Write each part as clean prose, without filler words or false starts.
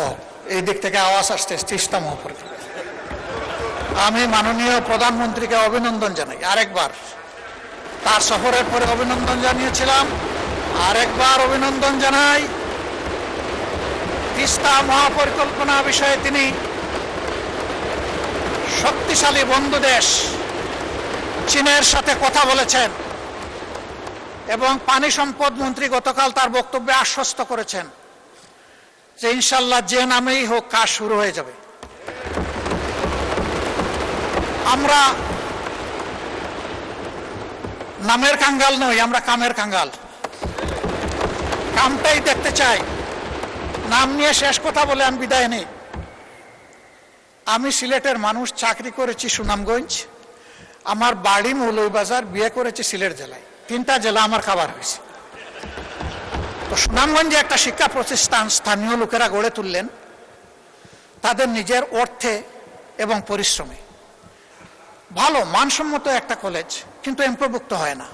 ও এই দিক থেকে আওয়াজ আসছে তিস্তা মহাপরিকল্পনা। আমি মাননীয় প্রধানমন্ত্রীকে অভিনন্দন জানাই আরেকবার। তার সফরের পরে অভিনন্দন জানিয়েছিলাম, আরেকবার অভিনন্দন জানাই। তিস্তা মহাপরিকল্পনা বিষয়ে তিনি শক্তিশালী বন্ধু দেশ চীনের সাথে কথা বলেছেন এবং পানি সম্পদ মন্ত্রী গতকাল তার বক্তব্যে আশ্বস্ত করেছেন যে ইনশাল্লাহ যে নামেই হোক কাজ শুরু হয়ে যাবে। আমরা নামের কাঙ্গাল নই, আমরা কামের কাঙ্গাল। কামটাই দেখতে চাই। নাম নিয়ে শেষ কথা বলে আমি বিদায় নেই। আমি সিলেটের মানুষ, চাকরি করেছি সুনামগঞ্জ, আমার বাড়ি মৌলভীবাজার, বিয়ে করেছি সিলেট জেলায়। 3টা জেলা আমার খাবার হয়েছে। তো সুনামগঞ্জে একটা শিক্ষা প্রতিষ্ঠান স্থানীয় লোকেরা গড়ে তুললেন তাদের নিজের অর্থে এবং পরিশ্রমে। ভালো মানসম্মত একটা কলেজ, কিন্তু এমপিওভুক্ত হয় না।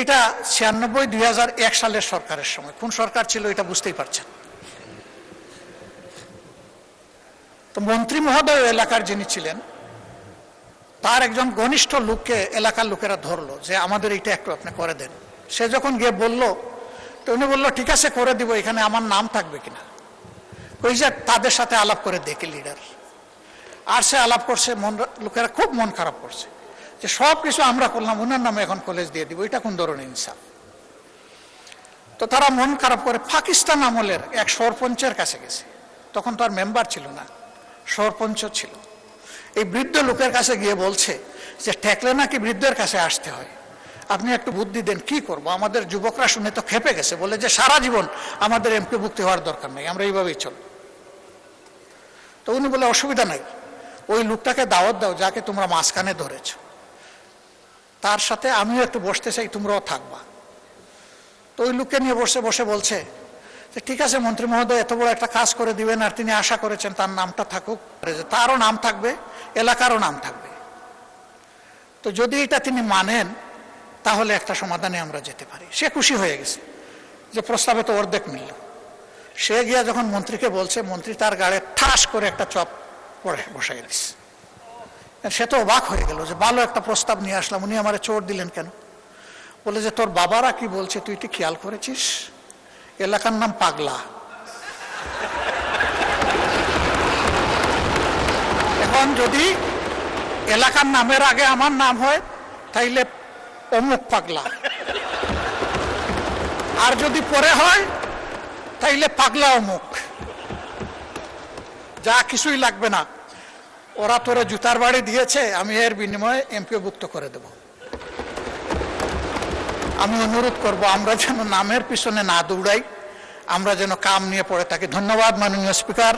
এটা 96-2001 সালের সরকারের সময়। কোন সরকার ছিল এটা বুঝতেই পারছেন। তো মন্ত্রী মহোদয় এলাকার যিনি ছিলেন তার একজন ঘনিষ্ঠ লোককে এলাকার লোকেরা ধরলো যে আমাদের এইটা একটু আপনি করে দেন। সে যখন গিয়ে বলল, তো উনি বললো ঠিক আছে করে দিব, এখানে আমার নাম থাকবে কিনা। ওই যে তাদের সাথে আলাপ করে দেখে লিডার, আর সে আলাপ করছে, লোকেরা খুব মন খারাপ করছে যে সব কিছু আমরা করলাম, ওনার নামে এখন কলেজ দিয়ে দিব, এটা কোন ধরনের ইনসাফ। তো তারা মন খারাপ করে পাকিস্তান আমলের এক সরপঞ্চের কাছে গেছে। তখন তো আর মেম্বার ছিল না, সরপঞ্চ ছিল। এই বৃদ্ধ লোকের কাছে গিয়ে বলছে যে ঠেকলে নাকি বৃদ্ধের কাছে আসতে হয়, আপনি একটু বুদ্ধি দেন, কি করব। আমাদের যুবকরা শুনে তো খেপে গেছে, বলে যে সারা জীবন আমাদের এমপিভুক্তি হওয়ার দরকার নেই, আমরা এইভাবেই চলব। তো উনি বলে অসুবিধা নাই, ওই লোকটাকে দাওয়াত দাও যাকে তোমরা মাঝখানে ধরেছ, তার সাথে আমিও একটু বসতে চাই, তোমরাও থাকবা। তো ওই লোককে নিয়ে বসে বসে বলছে যে ঠিক আছে মন্ত্রী মহোদয় এত বড় একটা কাজ করে দিবেন, আর তিনি আশা করেছেন তার নামটা থাকুক, তারও নাম থাকবে, এলাকারও নাম থাকবে। তো যদি এটা তিনি মানেন তাহলে একটা সমাধানে আমরা যেতে পারি। সে খুশি হয়ে গেছে যে প্রস্তাবে তো অর্ধেক মিলল। সে গিয়া যখন মন্ত্রীকে বলছে, মন্ত্রী তার গাড়ে ঠাস করে একটা চপ পড়ে বসাই দিচ্ছে। সে তো অবাক হয়ে গেল যে ভালো একটা প্রস্তাব নিয়ে আসলাম, উনি আমারে চোট দিলেন কেন। বলে যে তোর বাবারা কি বলছে তুই কি খেয়াল করেছিস, এলাকার নাম পাগলা। এখন যদি এলাকার নামের আগে আমার নাম হয় তাইলে অমুক পাগলা, আর যদি পরে হয় তাইলে পাগলা অমুক। যা কিছুই লাগবে না, ওরা তোরে জুতার বাড়ি দিয়েছে, আমি এর বিনিময়ে এমপিওভুক্ত করে দেব। আমি অনুরোধ করব আমরা যেন নামের পিছনে না দৌড়াই, আমরা যেন কাম নিয়ে পড়ে থাকি। ধন্যবাদ মাননীয় স্পিকার।